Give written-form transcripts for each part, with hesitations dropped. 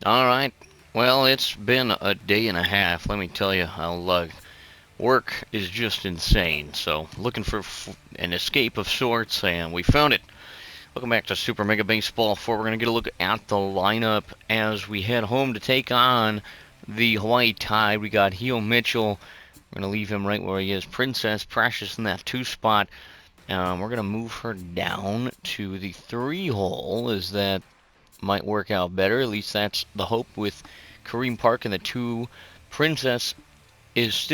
All right. Well, it's been a day and a half. Let me tell you how work is just insane. So, looking for an escape of sorts, and we found it. Welcome back to Super Mega Baseball 4. We're going to get a look at the lineup as we head home to take on the Hawaii Tide. We got Hio Mitchell. We're going to leave him right where he is. Princess Precious in that 2 spot. We're going to move her down to the 3 hole, as that might work out better. At least that's the hope with Kareem Park in the 2. Princess is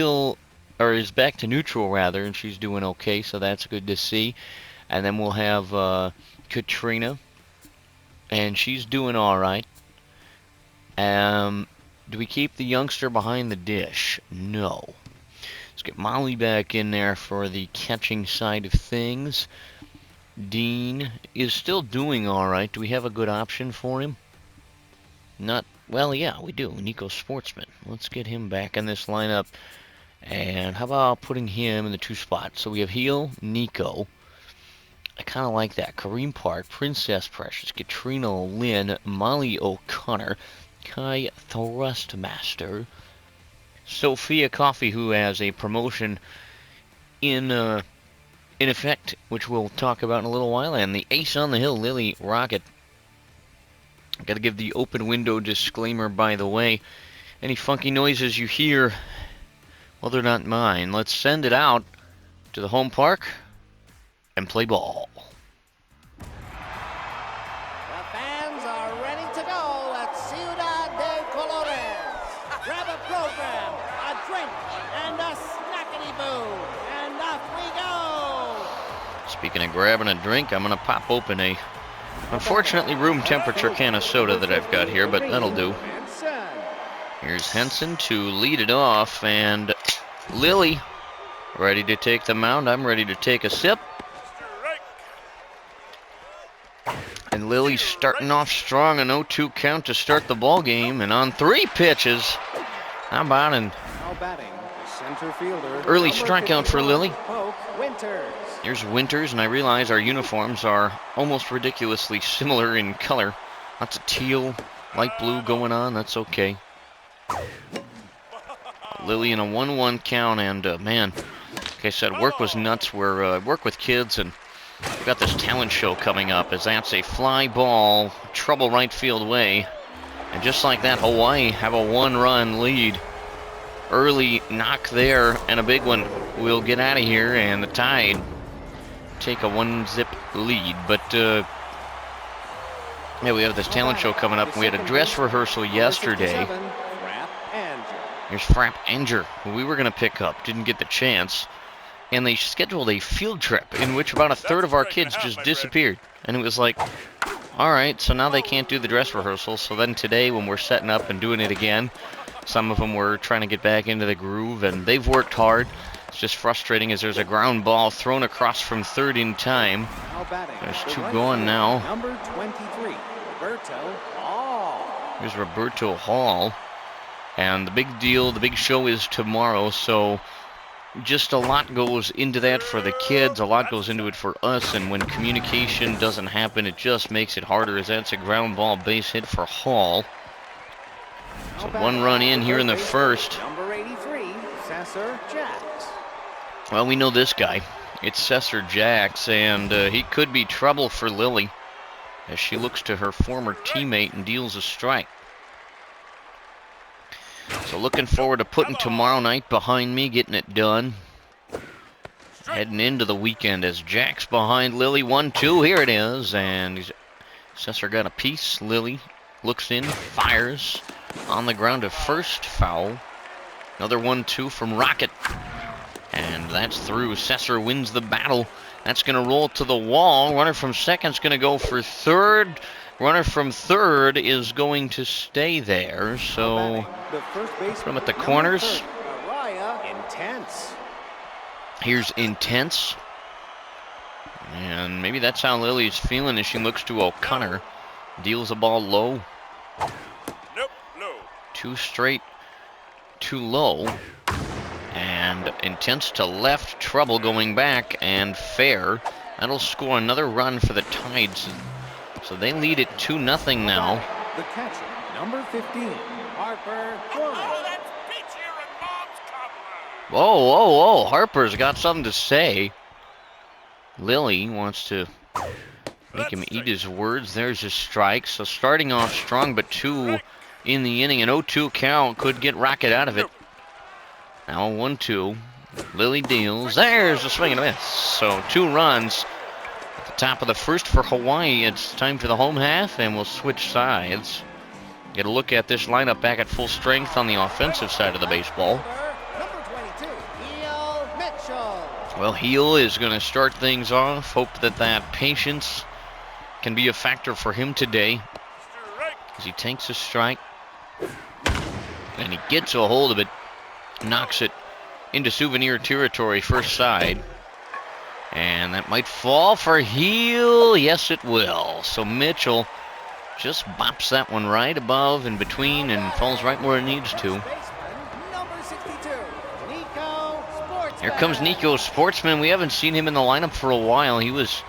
is back to neutral rather, and she's doing okay, so that's good to see. And then we'll have Katrina, and she's doing all right. Do we keep the youngster behind the dish? No. Let's get Molly back in there for the catching side of things. Dean is still doing all right. Do we have a good option for him? Not well. Yeah, we do. Nico Sportsman. Let's get him back in this lineup. And how about putting him in the 2 spot? So we have Heel, Nico. I kind of like that. Kareem Park, Princess Precious, Katrina Lynn, Molly O'Connor, Kai Thrustmaster, Sophia Coffey, who has a promotion in effect, which we'll talk about in a little while, and the ace on the hill, Lily Rocket. Got to give the open window disclaimer, by the way. Any funky noises you hear, well, they're not mine. Let's send it out to the home park and play ball. The fans are ready to go at Ciudad de Colores. Grab a program, a drink, and a snackety-boo, and off we go. Speaking of grabbing a drink, I'm going to pop open a, unfortunately, room temperature can of soda that I've got here, but that'll do. Here's Henson to lead it off, and Lily ready to take the mound. I'm ready to take a sip. And Lily's starting off strong, an 0-2 count to start the ball game, and on 3 pitches, how about an early strikeout for Lily? Here's Winters, and I realize our uniforms are almost ridiculously similar in color. Lots of teal, light blue going on. That's okay. Lily in a 1-1 count, and man, like I said, work was nuts. We're work with kids, and we've got this talent show coming up, as that's a fly ball, trouble right field way. And just like that, Hawaii have a 1-run lead. Early knock there, and a big one. We'll get out of here, and the Tide take a 1-zip lead. But yeah, we have this talent show coming up. We had a dress rehearsal yesterday. Here's Frapp Anger, who we were going to pick up, didn't get the chance. And they scheduled a field trip in which about a third of our kids just disappeared. And it was like, all right, so now they can't do the dress rehearsal. So then today, when we're setting up and doing it again, some of them were trying to get back into the groove, and they've worked hard. It's just frustrating as there's a ground ball thrown across from third in time. There's 2 going now. Number 23, Roberto Hall. Here's Roberto Hall. And the big deal, the big show is tomorrow, so just a lot goes into that for the kids, a lot goes into it for us, and when communication doesn't happen, it just makes it harder, as that's a ground ball base hit for Hall. So 1 run in here in the first. Number 83, Cesar Jacks. Well, we know this guy. It's Cesar Jacks, and he could be trouble for Lily as she looks to her former teammate and deals a strike. So looking forward to putting tomorrow night behind me, getting it done. Heading into the weekend as Jack's behind Lily. 1-2, here it is, and Cesar got a piece. Lily looks in, fires on the ground to first, foul. Another 1-2 from Rocket, and that's through. Cesar wins the battle. That's going to roll to the wall. Runner from second's going to go for third. Runner from third is going to stay there. So from at the corners. Here's Intense. And maybe that's how Lily's feeling as she looks to O'Connor. Deals the ball low. Nope, low. 2 straight too low. And Intense to left. Trouble going back. And fair. That'll score another run for the Tides. So they lead it 2-0 now. The catcher, number 15. Harper Oh, Furman. that's Peach here and Mom's cobbler. Whoa, whoa, whoa. Harper's got something to say. Lily wants to make him eat his words. There's his strike. So starting off strong, but 2 in the inning. An 0-2 count could get Rocket out of it. Now a 1-2. Lily deals. There's a swing and a miss. So 2 runs at the top of the first for Hawaii. It's time for the home half, and we'll switch sides. Get a look at this lineup back at full strength on the offensive side of the baseball. Number 22, Heel Mitchell. Well, Heel is going to start things off. Hope that patience can be a factor for him today as he takes a strike. And he gets a hold of it, knocks it into souvenir territory, first side. And that might fall for Heel. Yes, it will. So Mitchell just bops that one right above and between and falls right where it needs to. Number 62, Nico Sportsman. Here comes Nico Sportsman. We haven't seen him in the lineup for a while. He was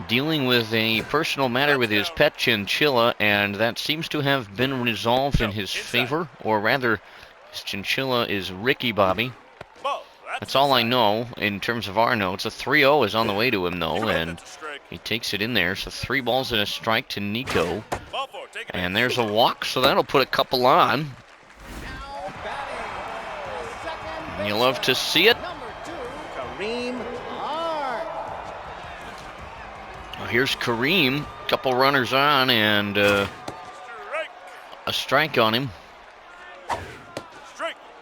dealing with a personal matter with his pet chinchilla, and that seems to have been resolved in his favor. Or rather, his chinchilla is Ricky Bobby. That's all I know in terms of our notes. A 3-0 is on the way to him, though, and he takes it in there. So 3 balls and a strike to Nico. And there's a walk, so that'll put a couple on. And you love to see it. Number 2, Kareem Hart. Well, here's Kareem. Couple runners on and a strike on him.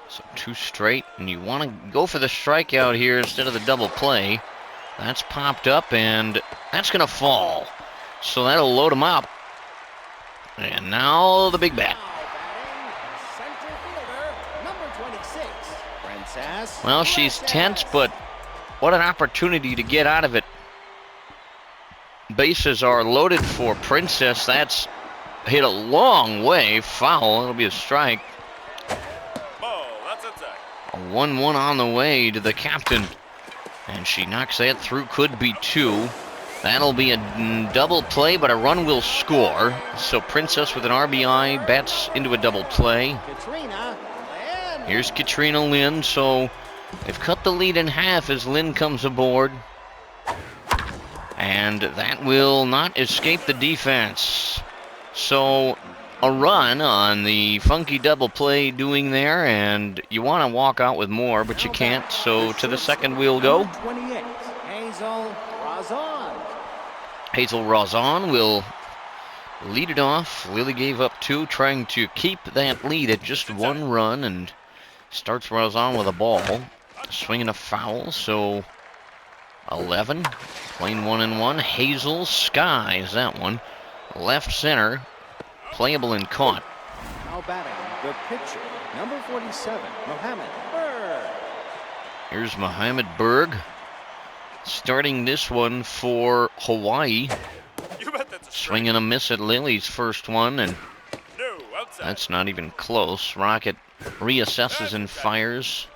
So 2 straight, and you want to go for the strikeout here instead of the double play. That's popped up, and that's going to fall. So that'll load him up. And now the big bat. Center fielder, number 26, Princess. Well, she's tense, but what an opportunity to get out of it. Bases are loaded for Princess. That's hit a long way. Foul. It'll be a strike. A 1-1 on the way to the captain. And she knocks that through. Could be 2. That'll be a double play, but a run will score. So Princess with an RBI bats into a double play. Katrina Lynn. Here's Katrina Lynn. So they've cut the lead in half as Lynn comes aboard. And that will not escape the defense. So a run on the funky double play doing there, and you want to walk out with more, but you can't. So to the second we'll go. 28. Hazel Razon. Hazel Razon will lead it off. Lily gave up 2, trying to keep that lead at just 1 run, and starts Razon with a ball. Swinging a foul, so 11. Playing 1-1. Hazel skies that one. Left center. Playable and caught. Now batting, the pitcher, number 47, Mohammed Berg. Here's Mohammed Berg. Starting this one for Hawaii. You bet that's a Swing and a miss at Lily's first one, and No, outside. that's not even close. Rocket reassesses and fires.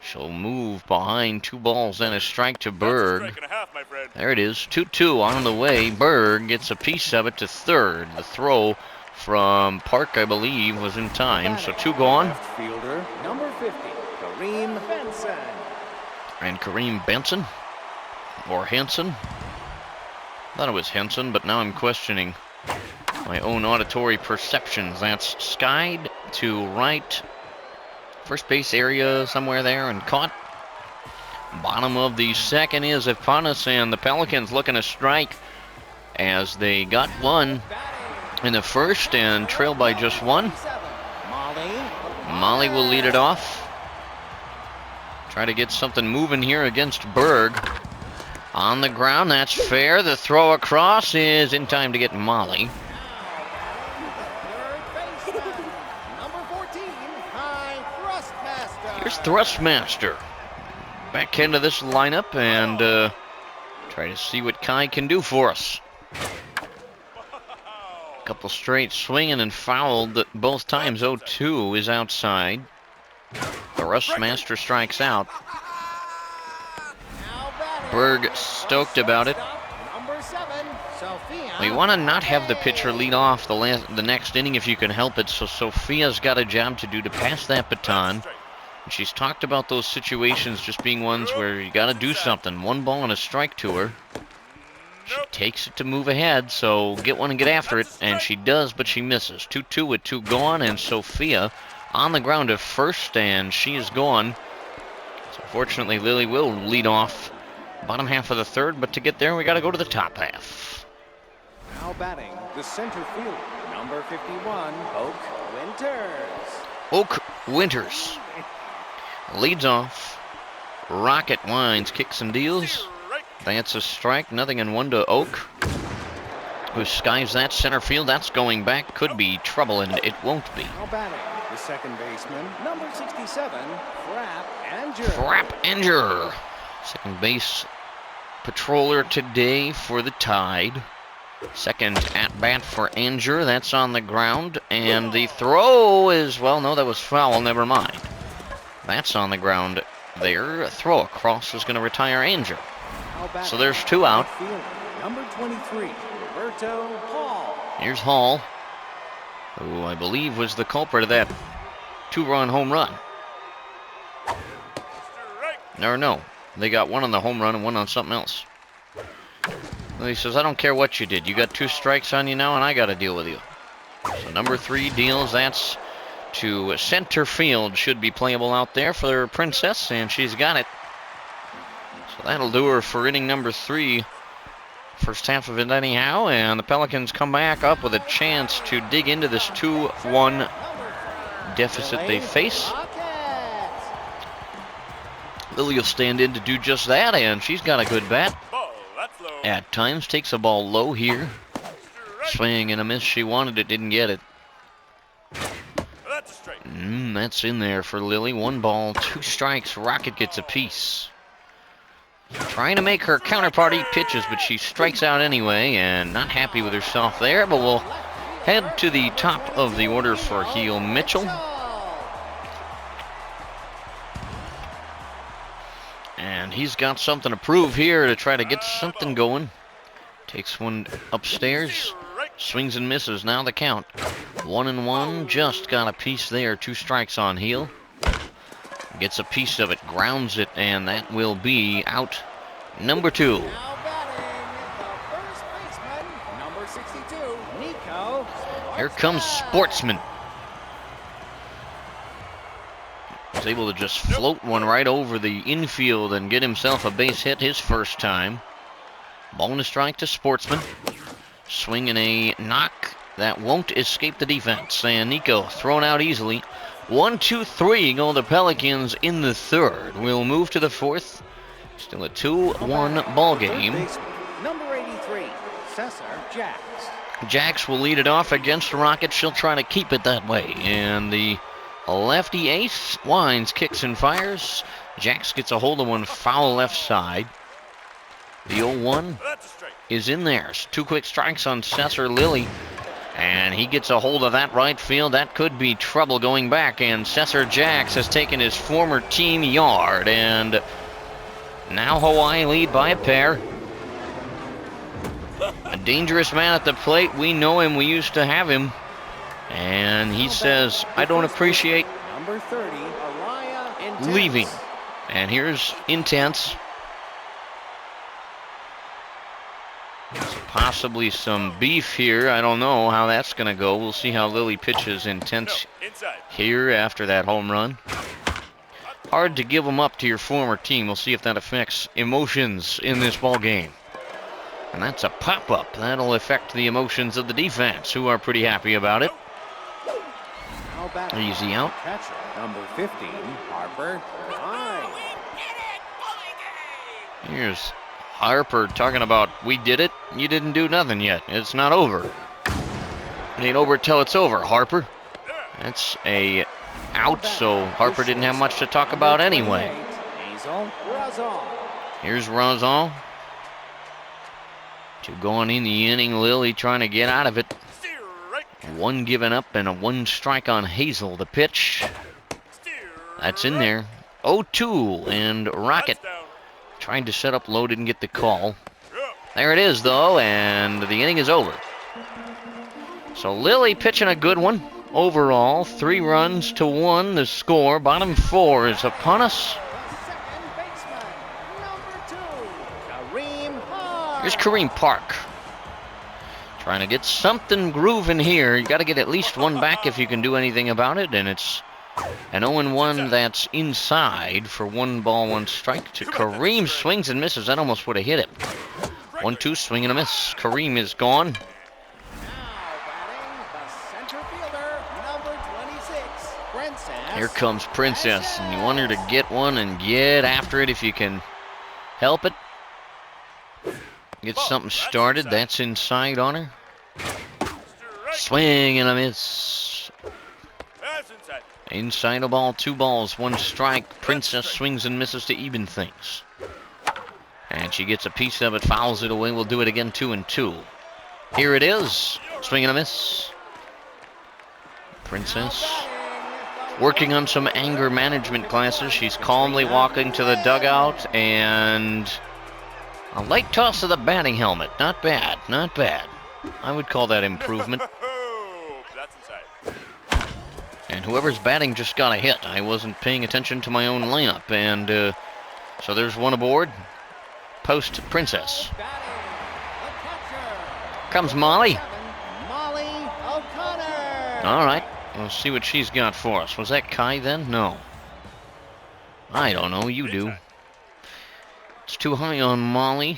She'll move behind 2 balls and a strike to That's a Berg. strike and a half, my friend. There it is, 2-2 on the way. Berg gets a piece of it to third. The throw from Park, I believe, was in time, so 2 gone. Left fielder, number 50, Kareem Benson. And Kareem Benson, or Henson. Thought it was Henson, but now I'm questioning my own auditory perceptions. That's skied to right, first base area somewhere there, and caught. Bottom of the second is upon us, and the Pelicans looking to strike as they got 1 in the first and trail by just 1. Molly will lead it off. Try to get something moving here against Berg. On the ground, that's fair. The throw across is in time to get Molly. Third baseman, number 14, Kai Thrustmaster. Here's Thrustmaster. Back into this lineup and try to see what Kai can do for us. Couple straight swinging and fouled both times. 0-2 is outside. The Thrustmaster strikes out. Now batting, Berg stoked about it. number 7, Sophia Well, you want to not have the pitcher lead off the next inning if you can help it, so Sophia's got a job to do to pass that baton. And she's talked about those situations just being ones where you got to do something. 1 ball and a strike to her. She takes it to move ahead, so get one and get after it, and she does, but she misses. 2-2 with 2 gone, and Sophia on the ground at first, and she is gone. So fortunately, Lily will lead off bottom half of the third, but to get there, we got to go to the top half. Now batting, the center fielder, number 51, Oak Winters. Oak Winters leads off. Rocket winds, kicks and deals. That's a strike, nothing in 1 to Oak, who skies that center field. That's going back, could be trouble, and it won't be. Now batting, the second baseman, number 67, Frapp Anger. Second base patroller today for the Tide. Second at bat for Anger. That's on the ground, and the throw is, well, no, that was foul. Never mind. That's on the ground there. A throw across is going to retire Anger. So there's 2 out. Number 23, Roberto Hall. Here's Hall, who I believe was the culprit of that 2-run home run. No, they got 1 on the home run and 1 on something else. He says, I don't care what you did. You got 2 strikes on you now, and I got to deal with you. So number 3 deals. That's to center field. Should be playable out there for their Princess, and she's got it. So that'll do her for inning number 3. First half of it anyhow, and the Pelicans come back up with a chance to dig into this 2-1 deficit they face. Lily will stand in to do just that, and she's got a good bat. At times takes a ball low here. Swing and a miss. She wanted it, didn't get it. That's in there for Lily. 1 ball, 2 strikes. Rocket gets a piece. Trying to make her counterparty pitches, but she strikes out anyway, and not happy with herself there. But we'll head to the top of the order for Heel Mitchell. And he's got something to prove here to try to get something going. Takes one upstairs. Swings and misses. Now the count. 1-1. Just got a piece there. 2 strikes on Heel. Gets a piece of it. Grounds it. And that will be out number 2. Now batting, the first baseman, number 62, Nico. Here comes Sportsman. Was able to just float one right over the infield and get himself a base hit his first time. Ball and a strike to Sportsman. Swing and a knock that won't escape the defense. And Nico thrown out easily. 1-2-3 go the Pelicans in the third. We'll move to the fourth. Still a 2-1 ball game. Number 83, Cesar Jax. Jax will lead it off against the Rockets. She'll try to keep it that way. And the lefty ace winds, kicks and fires. Jax gets a hold of one foul left side. The 0-1 is in there. 2 quick strikes on Cesar Lilly. And he gets a hold of that right field. That could be trouble going back. And Cesar Jax has taken his former team yard. And now Hawaii lead by a pair. A dangerous man at the plate. We know him. We used to have him. And he says, I don't appreciate Number 30, Araya Intense. leaving. And here's Intense. So possibly some beef here. I don't know how that's going to go. We'll see how Lily pitches Intense here after that home run. Hard to give them up to your former team. We'll see if that affects emotions in this ball game. And that's a pop-up. That'll affect the emotions of the defense, who are pretty happy about it. Easy out. Catcher, number 15, Harper. Here's Harper talking about, we did it. You didn't do nothing yet. It's not over. It ain't over till it's over, Harper. That's a out, so Harper didn't have much to talk about anyway. Here's Razal. 2 going in the inning. Lily trying to get out of it. 1 given up and a 1 strike on Hazel. The pitch. That's in there. 0-2, and Rocket trying to set up low, didn't get the call. There it is, though, and the inning is over. So Lilly pitching a good one. Overall, 3 runs to 1 the score. Bottom 4 is upon us. Here's Kareem Park. Trying to get something grooving here. You got to get at least 1 back if you can do anything about it, and it's an 0-1 that's inside for 1 ball, 1 strike to Kareem. Swings and misses. That almost would have hit it. 1-2, swing and a miss. Kareem is gone. Here comes Princess, and you want her to get one and get after it if you can help it. Get something started. That's inside on her. Swing and a miss. Inside a ball, 2 balls, 1 strike. Princess swings and misses to even things. And she gets a piece of it, fouls it away. We'll do it again, 2-2. Here it is. Swing and a miss. Princess working on some anger management classes. She's calmly walking to the dugout, and a light toss of the batting helmet. Not bad, not bad. I would call that improvement. That's inside. And whoever's batting just got a hit. I wasn't paying attention to my own lineup, and so there's 1 aboard. Post Princess. Comes Molly. All right. We'll see what she's got for us. Was that Kai then? No. I don't know. You do. It's too high on Molly.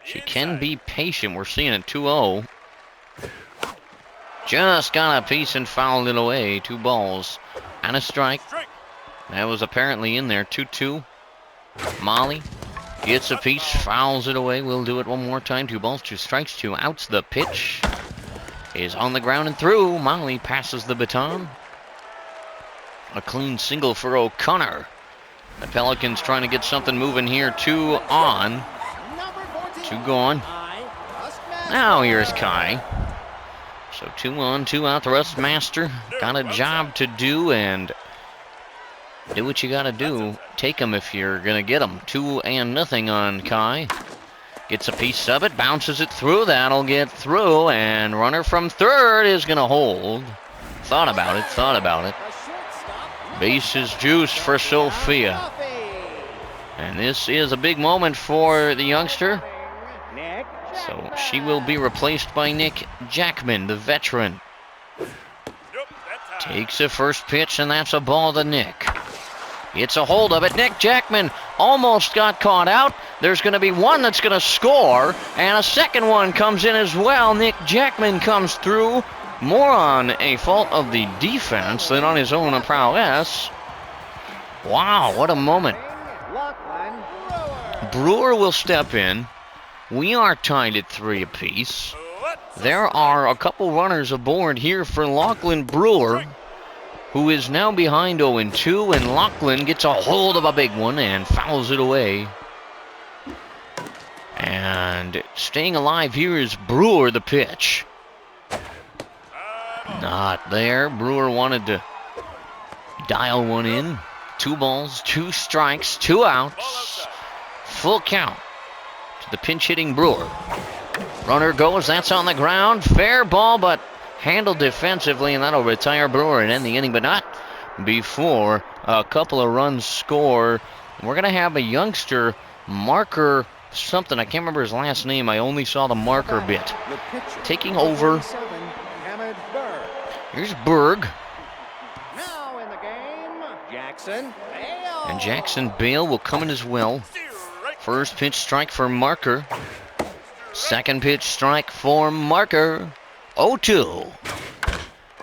She can be patient. We're seeing it 2-0. Just got a piece and fouled it away. 2 balls and a strike. That was apparently in there. 2-2. Molly gets a piece, fouls it away. We'll do it one more time. 2 balls, 2 strikes, 2 outs. The pitch is on the ground and through. Molly passes the baton. A clean single for O'Connor. The Pelicans trying to get something moving here. 2 on. 2 gone. Now here's Kai. So 2 on, 2 out. The rust master got a job to do, and do what you got to do. Take them if you're going to get them. 2-0 on Kai. Gets a piece of it, bounces it through. That'll get through, and runner from third is going to hold. Thought about it. Bases juice for Sophia. And this is a big moment for the youngster. So she will be replaced by Nick Jackman, the veteran. Takes a first pitch, and that's a ball to Nick. It's a hold of it. Nick Jackman almost got caught out. There's going to be one that's going to score, and a second one comes in as well. Nick Jackman comes through, more on a fault of the defense than on his own prowess. Wow, what a moment. Brewer will step in. We are tied at 3 apiece. There are a couple runners aboard here for Lachlan Brewer, who is now behind 0-2, and Lachlan gets a hold of a big one and fouls it away. And staying alive here is Brewer, the pitch. Not there. Brewer wanted to dial one in. 2 balls, 2 strikes, 2 outs. Full count to the pinch-hitting Brewer. Runner goes, that's on the ground. Fair ball, but handled defensively, and that'll retire Brewer and end the inning, but not before a couple of runs score. We're going to have a youngster, Marker something. I can't remember his last name. I only saw the Marker bit. Taking over. Here's Berg. Now in the game, Jackson. And Jackson Bale will come in as well. First pitch strike for Marker. Second pitch strike for Marker. 0-2.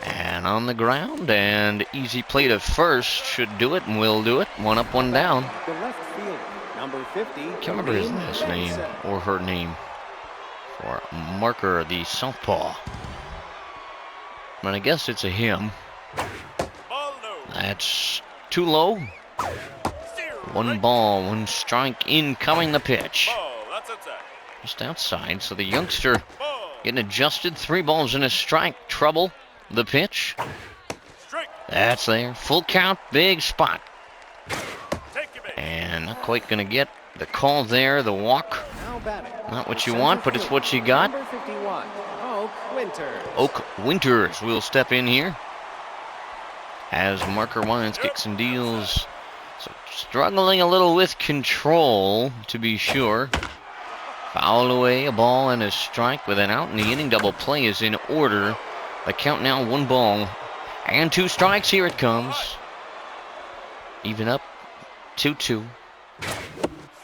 And on the ground, and easy play to first should do it, and will do it. 1 up, 1 down. The left fielder, number 50. Can't remember his last name or her name for Marker, the southpaw. But I guess it's a him. That's too low. 1 ball, 1 strike, incoming the pitch. Just outside, so the youngster getting adjusted. 3 balls and a strike. Trouble. The pitch. That's there. Full count. Big spot. And not quite going to get the call there. The walk. Now batting. Not what the you want, center but it's fielder, what you got. Number 51, Oak Winters. Oak Winters will step in here as Marker Wines kicks and deals. So struggling a little with control, to be sure. Foul away, a ball and a strike with an out in the inning. Double play is in order. The count now 1 ball and 2 strikes. Here it comes. Even up 2-2.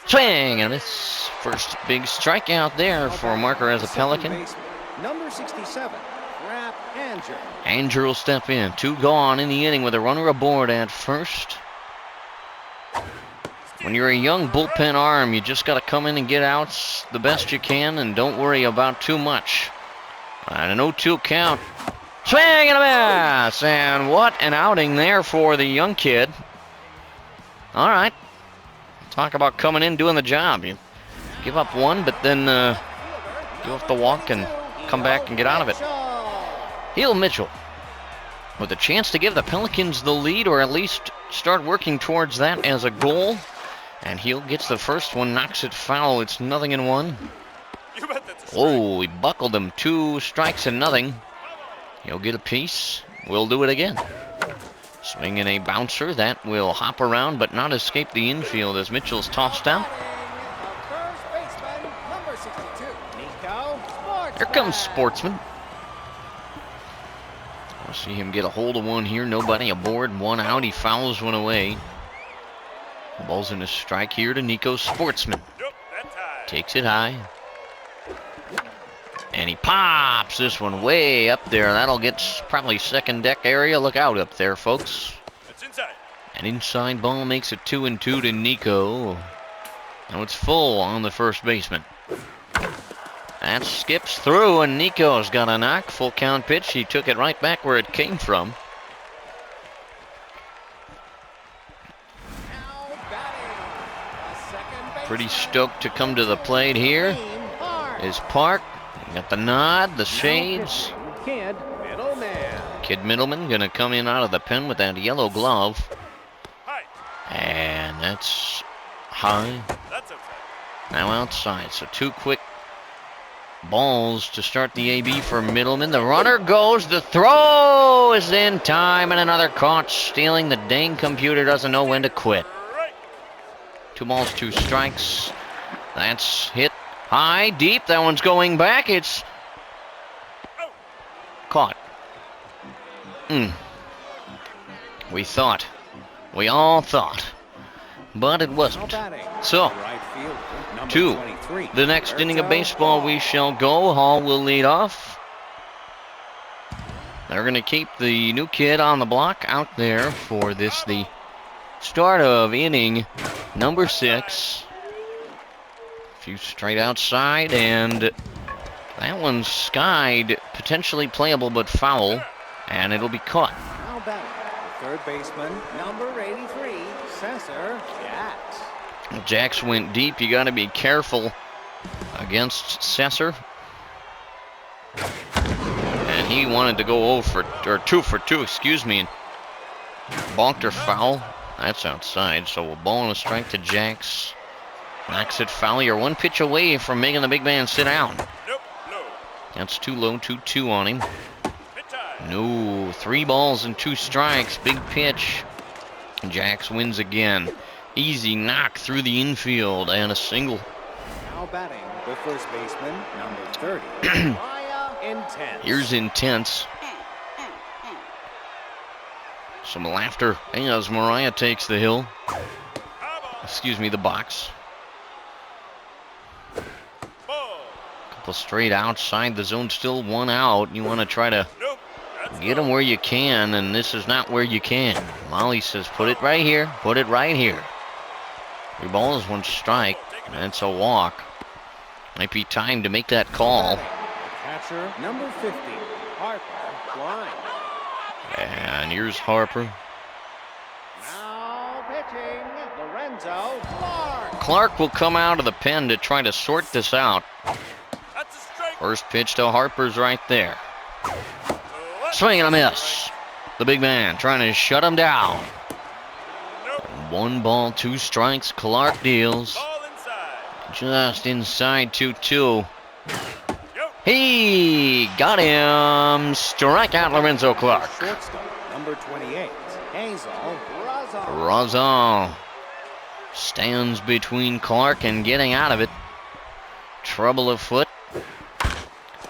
Swing and a miss. First big strikeout there for Marker as a Pelican. Number 67, Rap Anger. Anger will step in. 2 gone in the inning with a runner aboard at first. When you're a young bullpen arm, you just got to come in and get outs the best you can and don't worry about too much. And an 0-2 count. Swing and a miss. And what an outing there for the young kid. All right. Talk about coming in doing the job. You give up 1, but then you have to walk and come back and get out of it. Heel Mitchell with a chance to give the Pelicans the lead, or at least start working towards that as a goal. And Heel gets the first one, knocks it foul. It's 0-1. You bet that's a strike. Oh, he buckled him. 2 strikes and nothing. He'll get a piece. We'll do it again. Swinging a bouncer that will hop around but not escape the infield as Mitchell's tossed out. First baseman, number 62, Nico Sportsman. Here comes Sportsman. I'll see him get a hold of one here. Nobody aboard. 1 out. He fouls one away. Ball's in a strike here to Nico Sportsman. Nope, that time. Takes it high. And he pops this one way up there. That'll get probably second deck area. Look out up there, folks. It's inside. An inside ball makes it 2-2 to Nico. Now it's full on the first baseman. That skips through, and Nico's got a knock. Full count pitch. He took it right back where it came from. Now batting, the second baseman, Pretty stoked to come to the plate here Park. is Park. Got the nod, the shades. Kid Middleman. Kid Middleman gonna come in out of the pen with that yellow glove. Hi. And that's high. That's outside. Now outside. So 2 quick balls to start the AB for Middleman. The runner goes. The throw is in time. And another caught stealing. The dang computer doesn't know when to quit. Right. 2 balls, 2 strikes. That's hit high, deep. That one's going back. It's caught. We all thought. But it Now wasn't. batting. So, Right fielder, number 2. 23, The next inning of Roberto baseball Hall. we shall go. Hall will lead off. They're going to keep the new kid on the block out there for this, the start of inning number 6. A few straight outside, and that one's skied, potentially playable but foul, and it'll be caught. Now batting. The third baseman, number 83, Cesar Jacks. Jax went deep. You got to be careful against Cesar. And he wanted to go 2 for 2, excuse me, and bonked or foul. That's outside, so a ball and a strike to Jax. Knocks it foul. You're 1 pitch away from making the big man sit down. Nope, no. That's too low, 2-2 on him. Hit time. No, 3 balls and 2 strikes. Big pitch. Jax wins again. Easy knock through the infield and a single. Now batting. The first baseman, number 30, Maya Intense. Here's Intense. Some laughter as Mariah takes the hill. Excuse me, the box. Ball. Couple straight outside the zone, still 1 out. You want to try to Nope. That's get them where you can, and this is not where you can. Molly says, put it right here, put it right here. 3 balls, 1 strike. That's a walk. Might be time to make that call. Catcher, number 50, Harper Klein. And here's Harper. Now pitching, Lorenzo Clark. Clark will come out of the pen to try to sort this out. That's a strike. First pitch to Harper's right there. Swing and a miss. The big man trying to shut him down. Nope. 1 ball, 2 strikes. Clark deals. Ball inside. Just inside 2-2. Yo. He got him. Strikeout, Lorenzo Clark. Shortstop, number 28, Hazel. Razal stands between Clark and getting out of it. Trouble afoot.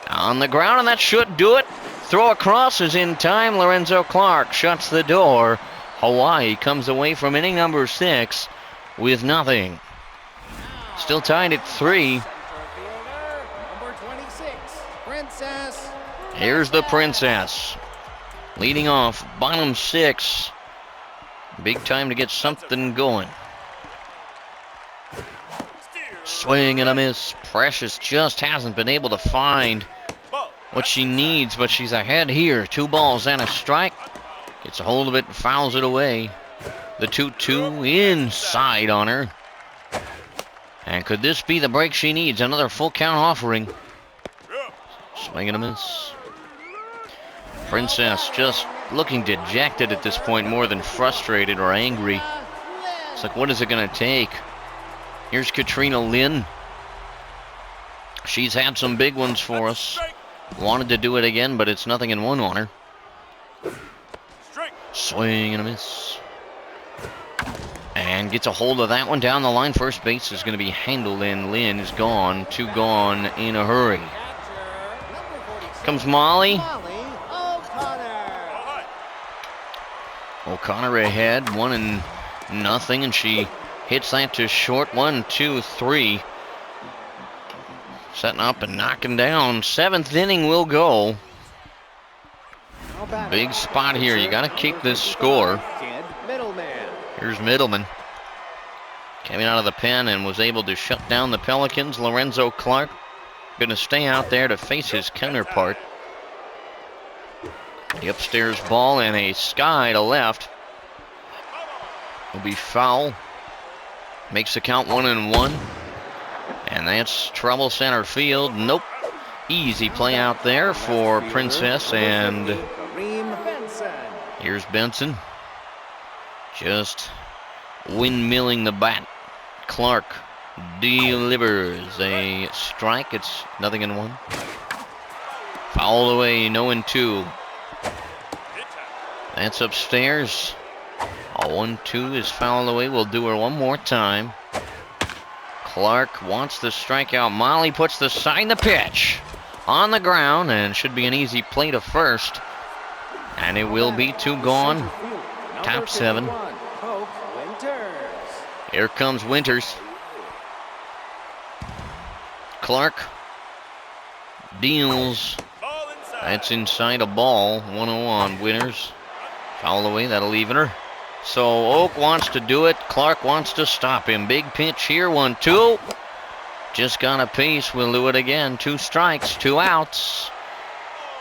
On the ground, and that should do it. Throw across is in time. Lorenzo Clark shuts the door. Hawaii comes away from inning number 6 with nothing. Still tied at 3. Center fielder, number 26, Princess. Here's the Princess. Leading off, bottom 6. Big time to get something going. Swing and a miss. Precious just hasn't been able to find Ball. what she needs, but she's ahead here. 2 balls and a strike. Gets a hold of it and fouls it away. The 2-2 inside on her. And could this be the break she needs? Another full count offering. Swing and a miss. Princess just looking dejected at this point, more than frustrated or angry. It's like, what is it going to take? Here's Katrina Lynn. She's had some big ones for us. Wanted to do it again, but it's nothing in one on her. Swing and a miss. And gets a hold of that one down the line. First base is going to be handled, and Lynn is gone. 2 gone in a hurry. Comes Molly. O'Connor ahead, 1-0, and she hits that to short. 1, 2, 3. Setting up and knocking down. 7th inning will go. Big spot here. You got to keep this score. Here's Middleman. Coming out of the pen and was able to shut down the Pelicans. Lorenzo Clark going to stay out there to face his counterpart. The upstairs ball and a sky to left. Will be foul. Makes the count 1-1. And that's trouble center field. Nope. Easy play out there for Princess, and here's Benson. Just windmilling the bat. Clark delivers a strike. It's 0-1. Fouled away, 0-2. That's upstairs. A 1-2 is fouled away. We'll do her one more time. Clark wants the strikeout. Molly puts the sign, the pitch on the ground, and should be an easy play to first. And it will be 2 gone. Top 7. Here comes Winters. Clark deals. That's inside a ball. 1-0 on Winters. Foul away, that'll even her. So Oak wants to do it. Clark wants to stop him. Big pitch here. 1-2. Just got a piece. We'll do it again. 2 strikes, 2 outs.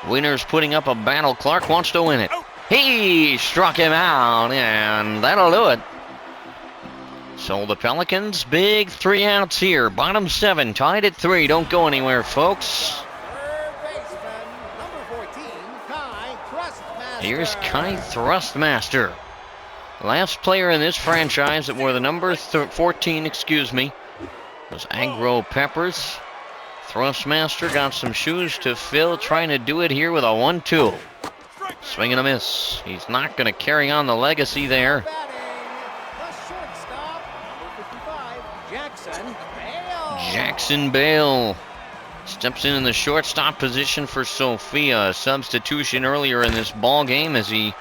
Winters putting up a battle. Clark wants to win it. He struck him out, and that'll do it. So the Pelicans, big 3 outs here. Bottom 7, tied at 3. Don't go anywhere, folks. Here's Kai Thrustmaster. Last player in this franchise that wore the number 14, was Agro Peppers. Thrustmaster got some shoes to fill, trying to do it here with a 1-2. Swing and a miss. He's not going to carry on the legacy there. Jackson Bale steps in the shortstop position for Sophia. A substitution earlier in this ball game as he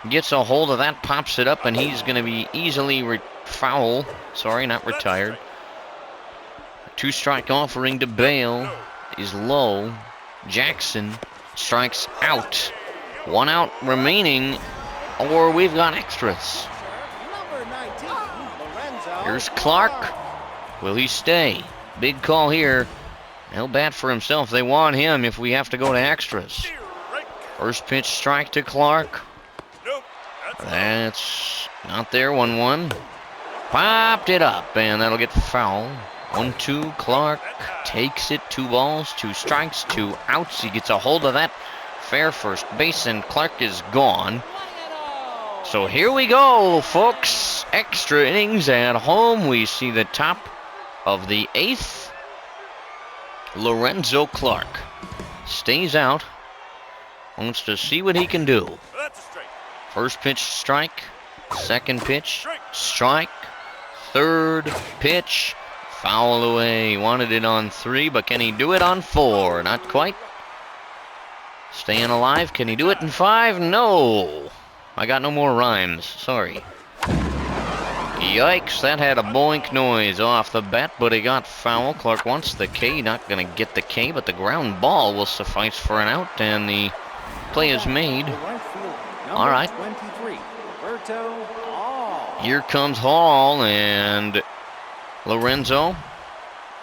gets a hold of that, pops it up, and he's going to be easily foul. Sorry, not retired. 2-strike offering to Bale is low. Jackson strikes out. 1 out remaining, or we've got extras. Here's Clark. Will he stay? Big call here. He'll bat for himself. They want him if we have to go to extras. First pitch strike to Clark. That's not there. 1-1. Popped it up, and that'll get foul. 1-2. Clark takes it. 2 balls, 2 strikes, 2 outs. He gets a hold of that. Fair first base, and Clark is gone. So here we go, folks. Extra innings at home. We see the top of the 8th. Lorenzo Clark stays out. Wants to see what he can do. That's a strike. First pitch, strike. Second pitch, strike. Third pitch, foul away. Wanted it on 3, but can he do it on 4? Not quite. Staying alive. Can he do it in 5? No. I got no more rhymes. Sorry. Yikes, that had a boink noise off the bat, but he got foul. Clark wants the K. Not going to get the K, but the ground ball will suffice for an out, and the play is made. All right. 23, Roberto Hall. Here comes Hall, and Lorenzo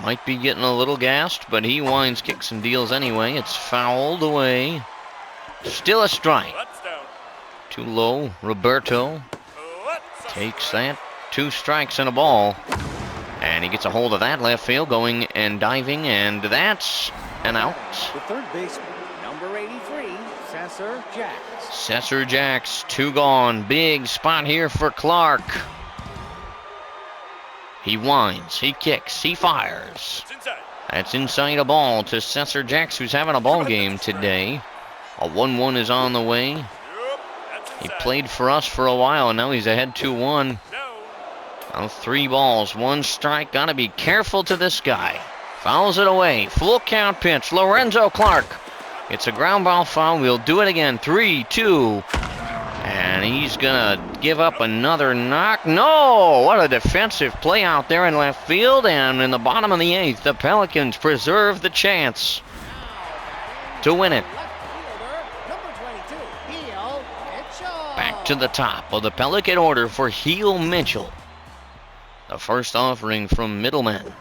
might be getting a little gassed, but he winds, kicks, and deals anyway. It's fouled away. Still a strike. That's down. Too low. Roberto That's a takes strike. that. 2 strikes and a ball. And he gets a hold of that left field, going and diving, and that's an out. The third baseman, number 83, Cesar Jacks. Cesar Jacks, 2 gone. Big spot here for Clark. He winds, he kicks, he fires. It's inside. That's inside a ball to Cesar Jacks, who's having a ball game today. A 1-1 is on the way. Yep, that's He inside. played for us for a while, and now he's ahead 2-1. No. Now 3 balls, 1 strike. Gotta be careful to this guy. Fouls it away. Full count pitch. Lorenzo Clark. It's a ground ball foul. We'll do it again. 3-2. And he's gonna give up another knock. No! What a defensive play out there in left field. And in the bottom of the 8th, the Pelicans preserve the chance to win it. Left fielder, number 22, Heel Mitchell. Back to the top of the Pelican order for Heel Mitchell. The first offering from Middleman.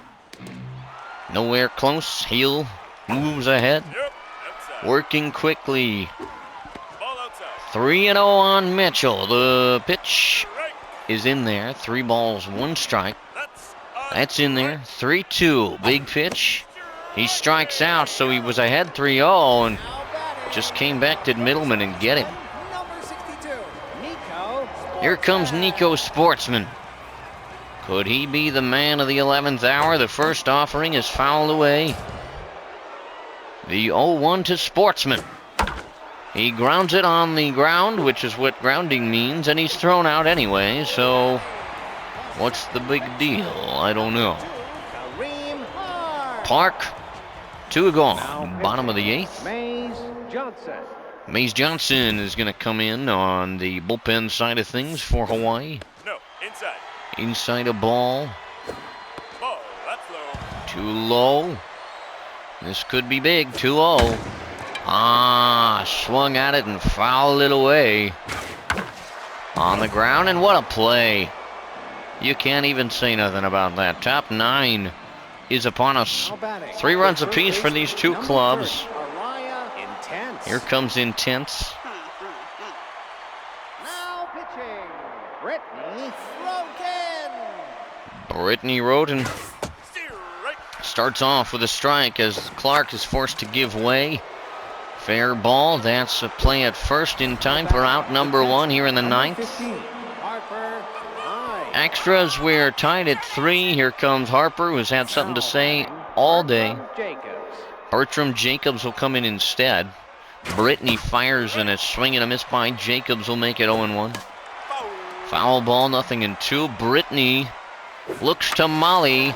Nowhere close. Heel moves ahead. Yep, outside. Working quickly. Ball outside. 3-0 on Mitchell. The pitch Strike. is in there. 3 balls, 1 strike. That's In there. 3-2. Big pitch. He strikes out, so he was ahead 3-0 and Now batting, just came back to Middleman and get him. number 62, Nico. Here comes Nico Sportsman. Could he be the man of the 11th hour? The first offering is fouled away. The 0-1 to Sportsman. He grounds it on the ground, which is what grounding means, and he's thrown out anyway, so what's the big deal? I don't know. Kareem Hart. Clark, 2 Now gone. Bottom of the 8th. Mays Johnson. Mays Johnson is going to come in on the bullpen side of things for Hawaii. No, inside. Inside a ball. Ball, that's low. Too low. This could be big. 2-0. Swung at it and fouled it away. On the ground, and what a play. You can't even say nothing about that. Top 9 is upon us. Now batting, 3 runs the third apiece for these 2 baseman, clubs. number 30, Araya Intense. Here comes Intense. Now pitching, Brittany Roden. Brittany Roden Strike. starts off with a strike as Clark is forced to give way. Fair ball. That's a play at first in time for out number 1 here in the Number 9th. 15, Harper High. Extras, we're tied at 3. Here comes Harper, who's had something to say all day. Jacobs. Bertram Jacobs will come in instead. Brittany fires and a swing and a miss by Jacobs will make it 0-1. Foul ball, nothing in 2. Brittany looks to Molly.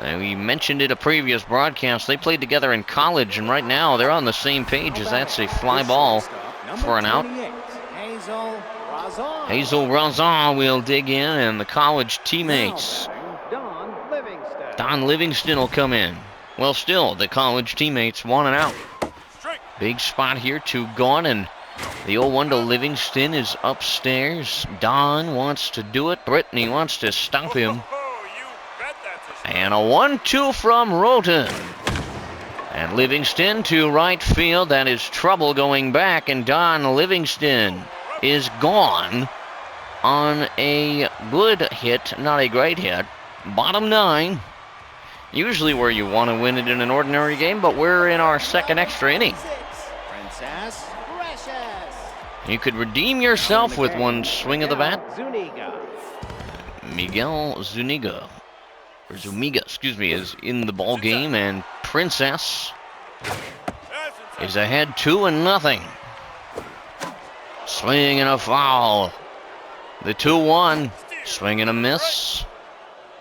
We mentioned it a previous broadcast. They played together in college, and right now they're on the same page as that's a fly ball for an out. Hazel Razon. Hazel Razon will dig in, and the college teammates. Don Livingston. Don Livingston will come in. Well, still, the college teammates want an out. Strike. Big spot here, 2 gone, and the 0-1 to Livingston is upstairs. Don wants to do it. Brittany wants to stop him. Oh, you bet that's a strike. And a 1-2 from Roten. And Livingston to right field. That is trouble going back, and Don Livingston is gone on a good hit, not a great hit. Bottom 9. Usually where you want to win it in an ordinary game, but we're in our second extra inning. Princess Precious. You could redeem yourself with one swing of the bat. Zuniga. Miguel Zuniga. or Zuniga, excuse me, is in the ball game, and Princess is ahead 2-0. Swing and a foul. The 2-1. Swing and a miss.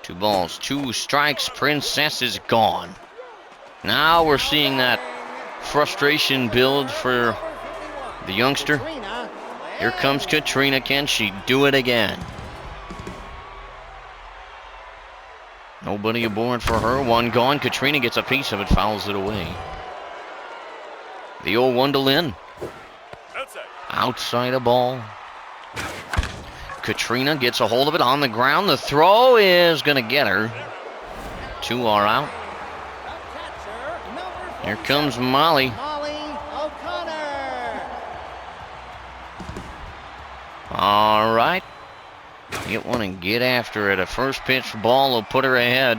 2 balls, 2 strikes. Princess is gone. Now we're seeing that frustration build for the youngster. Here comes Katrina. Can she do it again? Nobody aboard for her. 1 gone. Katrina gets a piece of it, fouls it away. The 0-1 to Lynn. Outside a ball. Katrina gets a hold of it on the ground. The throw is going to get her. 2 are out. Here comes Molly. All right. Get one and get after it. A first pitch ball will put her ahead.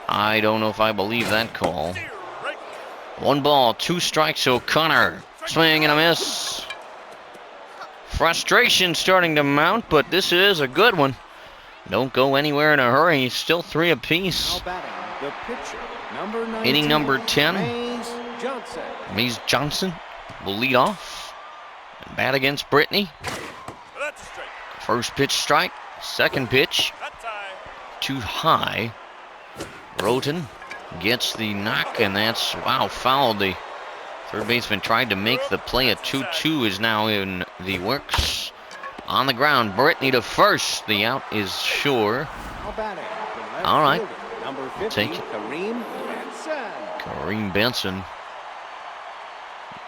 I don't know if I believe that call. 1 ball, 2 strikes, O'Connor. Swing and a miss. Frustration starting to mount, but this is a good one. Don't go anywhere in a hurry. Still 3 apiece. The pitcher, number 19, inning number 10. Mays Johnson. Mays Johnson will lead off and bat against Brittany. First pitch strike. Second pitch too high. Roten gets the knock, and that's, wow, fouled. The third baseman tried to make the play. A 2-2 is now in the works. On the ground, Brittany to first. The out is sure. All right. Number 50, Take it. Kareem Benson. Kareem Benson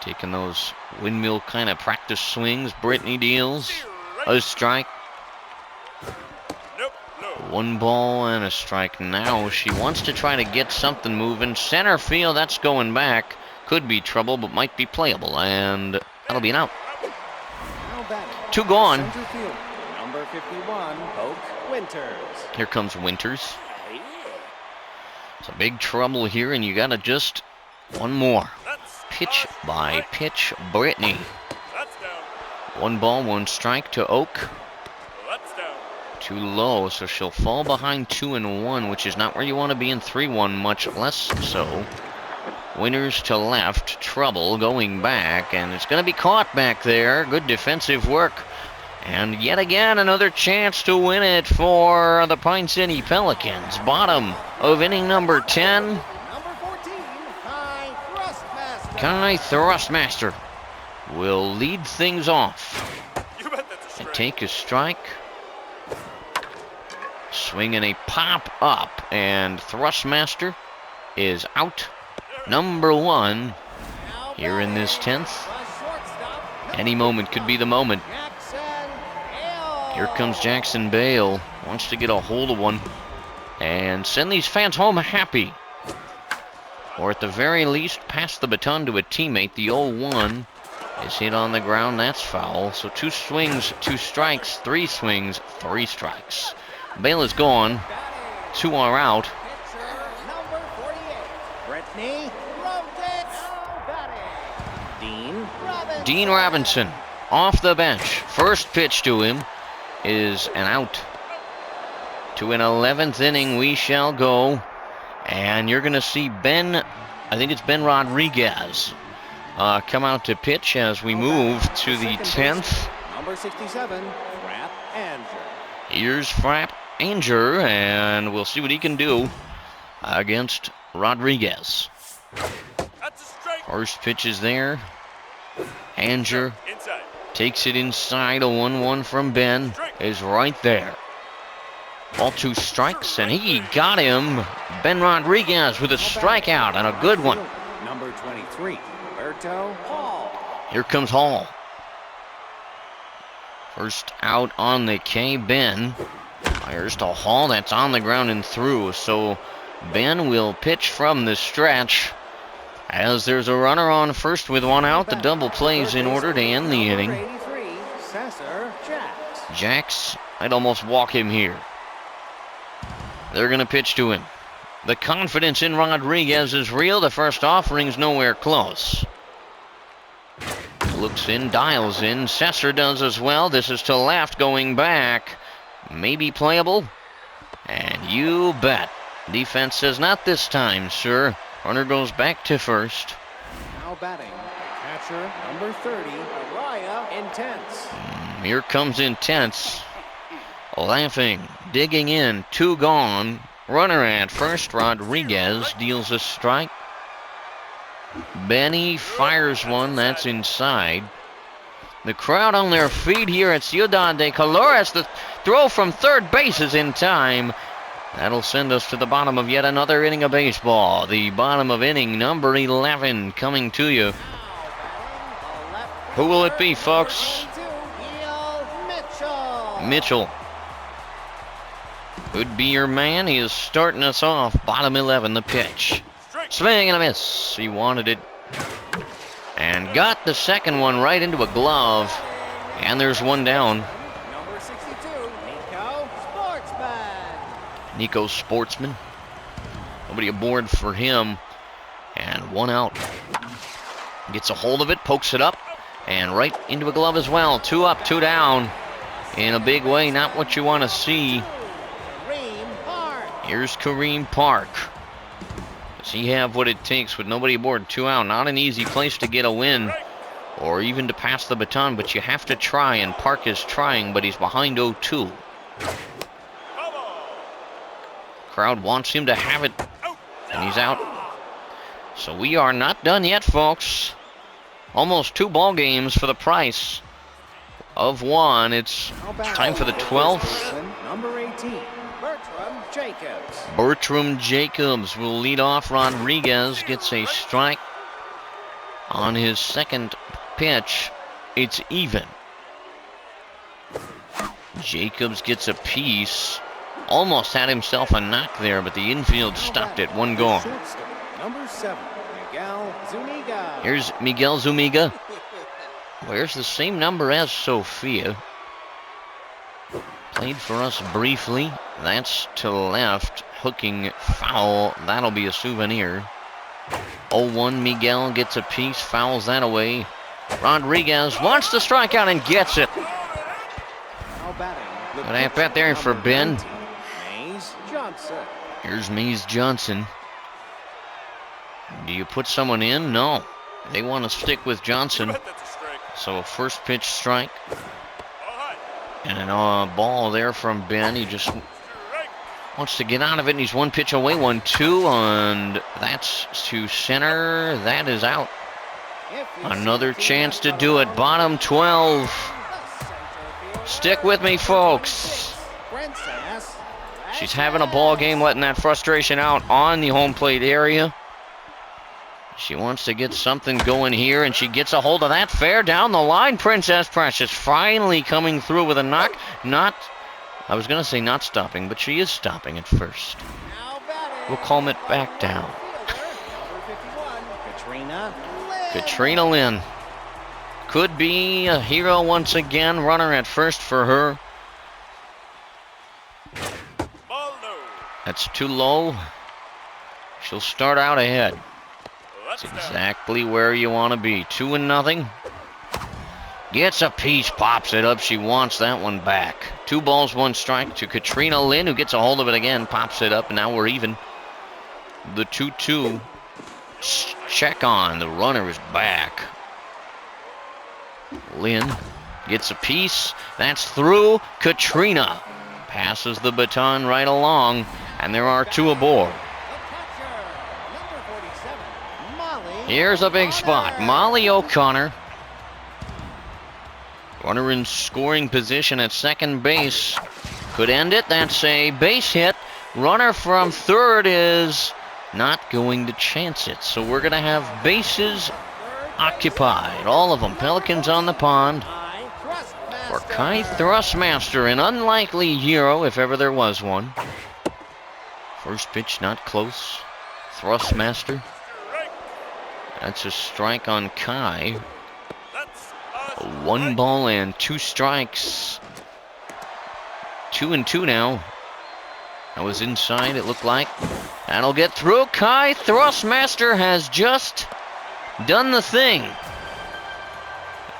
taking those windmill kind of practice swings. Brittany deals a strike. 1 ball and a strike now. She wants to try to get something moving. Center field, that's going back. Could be trouble, but might be playable. And that'll be an out. 2 gone. Center field, number 51, Oak Winters. Here comes Winters. It's a big trouble here, and you got to just 1 more. Pitch by pitch, Brittany. 1 ball, 1 strike to Oak. Too low, so she'll fall behind 2-1, which is not where you want to be in 3-1, much less so. Winters to left, trouble going back, and it's going to be caught back there. Good defensive work. And yet again, another chance to win it for the Pine City Pelicans. Bottom of inning number 10. Number 14, Kai Thrustmaster will lead things off. And take a strike. Swing and a pop up, and Thrustmaster is out. Number 1 here in this 10th. Any moment could be the moment. Here comes Jackson Bale. Wants to get a hold of one and send these fans home happy. Or at the very least, pass the baton to a teammate. The 0-1 is hit on the ground. That's foul. So 2 swings, 2 strikes, 3 swings, 3 strikes. Bale is gone. 2 are out. Number 48, Brittany Dean Robinson off the bench. First pitch to him is an out. To an 11th inning we shall go. And you're going to see Ben, I think it's Ben Rodriguez, come out to pitch as we move to the 10th. Number 67, Frapp Anger. Here's Frapp Anger, and we'll see what he can do against Rodriguez. First pitch is there. Anger takes it inside. A 1-1 from Ben is right there. All 2 strikes, and he got him. Ben Rodriguez with a strikeout and a good one. Number 23, Roberto Hall. Here comes Hall. First out on the K. Ben fires to Hall. That's on the ground and through. So Ben will pitch from the stretch. As there's a runner on first with 1 out, the double plays in order to end the inning. Jax, I'd almost walk him here. They're going to pitch to him. The confidence in Rodriguez is real. The first offering's nowhere close. Looks in, dials in. Sesser does as well. This is to left, going back. Maybe playable. And you bet. Defense says not this time, sir. Runner goes back to first. Now batting, the catcher, number 30, Araya Intense. Here comes Intense. Laughing, digging in, 2 gone. Runner at first, Rodriguez deals a strike. Benny fires one, that's inside. The crowd on their feet here at Ciudad de Colores. The throw from third base is in time. That'll send us to the bottom of yet another inning of baseball. The bottom of inning number 11 coming to you. Who will it be, folks? Mitchell. Could be your man. He is starting us off. Bottom 11, the pitch. Swing and a miss. He wanted it. And got the second one right into a glove. And there's one down. Number 62, Nico Sportsman. Nico Sportsman. Nobody aboard for him. And one out. Gets a hold of it, pokes it up. And right into a glove as well. 2 up, 2 down. In a big way, not what you want to see. Here's Kareem Park. Does he have what it takes with nobody aboard? 2 out. Not an easy place to get a win or even to pass the baton, but you have to try, and Park is trying, but he's behind 0-2. Crowd wants him to have it, and he's out. So we are not done yet, folks. Almost 2 ball games for the price of 1. It's time for the 12th. Number 18, Bertram Jacobs. Bertram Jacobs will lead off. Rodriguez gets a strike on his second pitch. It's even. Jacobs gets a piece. Almost had himself a knock there, but the infield stopped it. 1 gone. Number 7, Miguel Zuniga. Here's Miguel Zuniga. Wears the same number as Sophia. Played for us briefly. That's to left. Hooking foul. That'll be a souvenir. 0-1. Miguel gets a piece. Fouls that away. Rodriguez wants to strike out and gets it. Good at bat there for Ben. Mays Johnson. Here's Mays Johnson. Do you put someone in? No. They want to stick with Johnson. So a first pitch strike. And a ball there from Ben. He just wants to get out of it, and he's 1 pitch away, 1-2, and that's to center. That is out. Another chance to do it. Bottom 12. Stick with me, folks. She's having a ball game, letting that frustration out on the home plate area. She wants to get something going here, and she gets a hold of that fair down the line. Princess Precious finally coming through with a knock. I was going to say not stopping, but she is stopping at first. We'll calm it back down. Katrina Lynn. Could be a hero once again. Runner at first for her. That's too low. She'll start out ahead. That's exactly where you want to be. 2-0. Gets a piece, pops it up. She wants that one back. 2 balls, 1 strike to Katrina Lynn, who gets a hold of it again, pops it up, and now we're even. The 2-2 check on. The runner is back. Lynn gets a piece. That's through. Katrina passes the baton right along, and there are 2 aboard. Here's a big spot. Molly O'Connor. Runner in scoring position at second base. Could end it. That's a base hit. Runner from third is not going to chance it. So we're going to have bases occupied. All of them. Pelicans on the pond. For Kai Thrustmaster, an unlikely hero if ever there was one. First pitch not close. Thrustmaster. That's a strike on Kai. 1 ball and 2 strikes. 2-2 now. That was inside, it looked like. That'll get through. Kai Thrustmaster has just done the thing.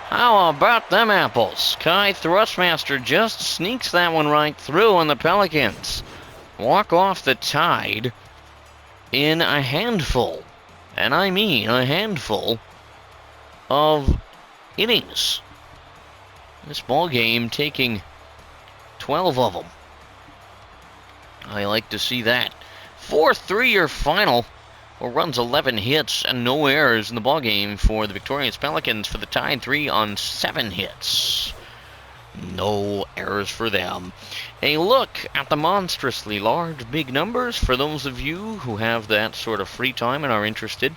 How about them apples? Kai Thrustmaster just sneaks that one right through on the Pelicans. walk off the Tide in a handful, and I mean a handful of innings. This ball game taking 12 of them. I like to see that. 4-3 your final. Well, runs 11 hits and no errors in the ball game for the victorious Pelicans. For the Tide, 3 on 7 hits. No errors for them. A look at the monstrously large big numbers for those of you who have that sort of free time and are interested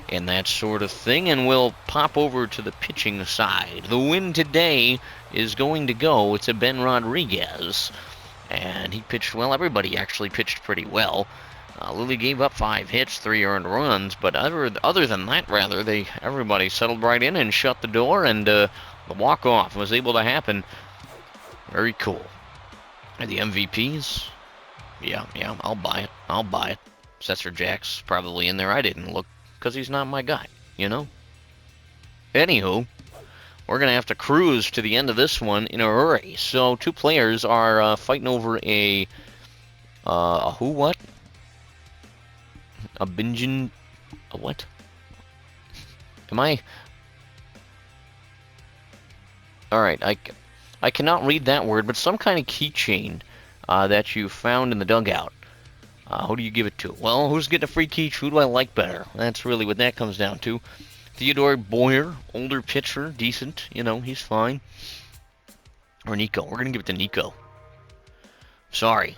in that sort of thing. And we'll pop over to the pitching side. The win today is going to go to Ben Rodriguez. And he pitched well. Everybody actually pitched pretty well. Lily gave up 5 hits, 3 earned runs, but other than that, rather, everybody settled right in and shut the door, and the walk-off was able to happen. Very cool. And the MVPs? Yeah, I'll buy it. Cesar Jack's probably in there. I didn't look, because he's not my guy, you know? Anywho, we're going to have to cruise to the end of this one in a hurry. So, 2 players are fighting over a who, what? A bingen... A what? Am I... Alright, I cannot read that word, but some kind of keychain that you found in the dugout. Who do you give it to? Well, who's getting a free key? Who do I like better? That's really what that comes down to. Theodore Boyer, older pitcher, decent. You know, he's fine. Or Nico. We're going to give it to Nico. Sorry.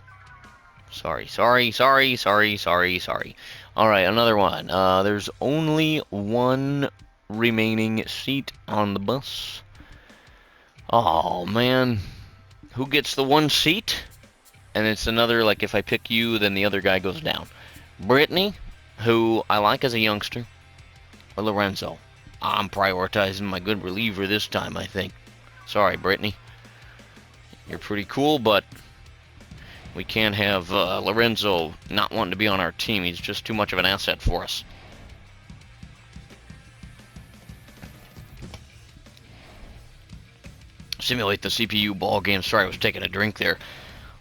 Alright, another one. There's only 1 remaining seat on the bus. Oh, man. Who gets the 1 seat? And it's another, like, if I pick you, then the other guy goes down. Brittany, who I like as a youngster. Or Lorenzo. I'm prioritizing my good reliever this time, I think. Sorry, Brittany. You're pretty cool, but we can't have Lorenzo not wanting to be on our team. He's just too much of an asset for us. Simulate the CPU ball game. Sorry, I was taking a drink there.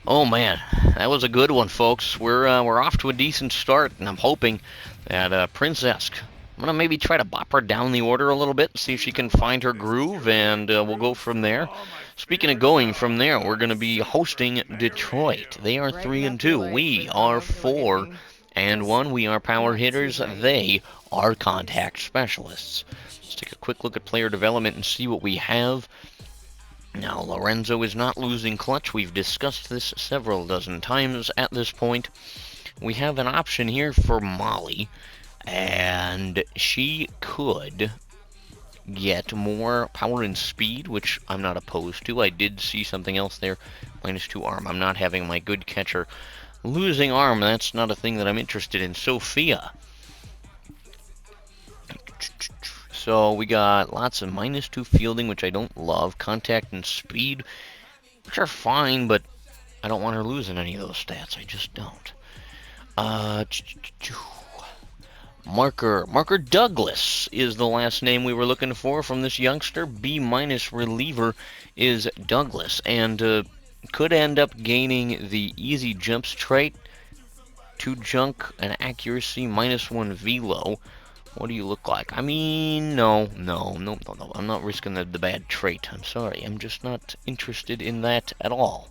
Oh man, that was a good one, folks. We're off to a decent start, and I'm hoping that Princess, I'm gonna maybe try to bop her down the order a little bit, see if she can find her groove, and we'll go from there. Speaking of going from there, we're gonna be hosting Detroit. They are 3-2. We are 4-1. We are power hitters. They are contact specialists. Let's take a quick look at player development and see what we have. Now, Lorenzo is not losing clutch. We've discussed this several dozen times at this point. We have an option here for Molly, and she could get more power and speed, which I'm not opposed to. I did see something else there. -2 arm. I'm not having my good catcher losing arm. That's not a thing that I'm interested in. Sophia. So we got lots of -2 fielding, which I don't love. Contact and speed, which are fine, but I don't want her losing any of those stats. I just don't. Marker Douglas is the last name we were looking for from this youngster. B- reliever is Douglas, and could end up gaining the easy jumps trait, 2 junk and accuracy, -1 velo. What do you look like? I mean, no. I'm not risking the bad trait. I'm sorry. I'm just not interested in that at all.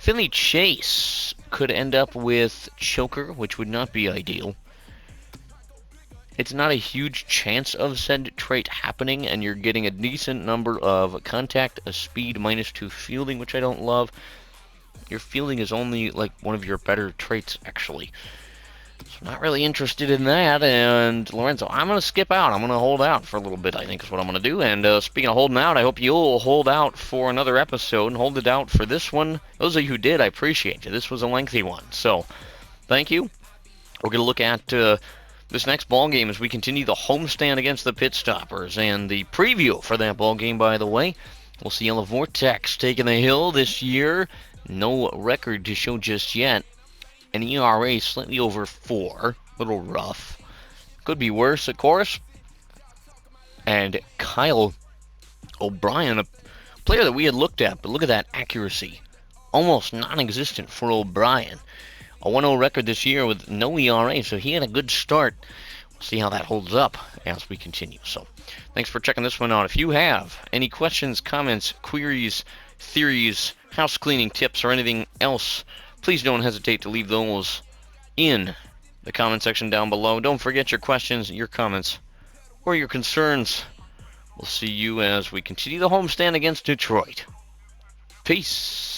Finley Chase could end up with choker, which would not be ideal. It's not a huge chance of said trait happening, and you're getting a decent number of contact, a speed, -2 fielding, which I don't love. Your fielding is only like one of your better traits, actually. So not really interested in that. And Lorenzo, I'm going to skip out. I'm going to hold out for a little bit, I think is what I'm going to do. And speaking of holding out, I hope you'll hold out for another episode and hold it out for this one. Those of you who did, I appreciate you. This was a lengthy one. So thank you. We're going to look at this next ball game as we continue the homestand against the Pit Stoppers. And the preview for that ball game, by the way, we'll see Yellow Vortex taking the hill this year. No record to show just yet. An ERA slightly over 4. A little rough. Could be worse, of course. And Kyle O'Brien, a player that we had looked at, but look at that accuracy. almost non-existent for O'Brien. A 1-0 record this year with no ERA, so he had a good start. We'll see how that holds up as we continue. So, thanks for checking this one out. If you have any questions, comments, queries, theories, house cleaning tips, or anything else, please don't hesitate to leave those in the comment section down below. Don't forget your questions, your comments, or your concerns. We'll see you as we continue the homestand against Detroit. Peace.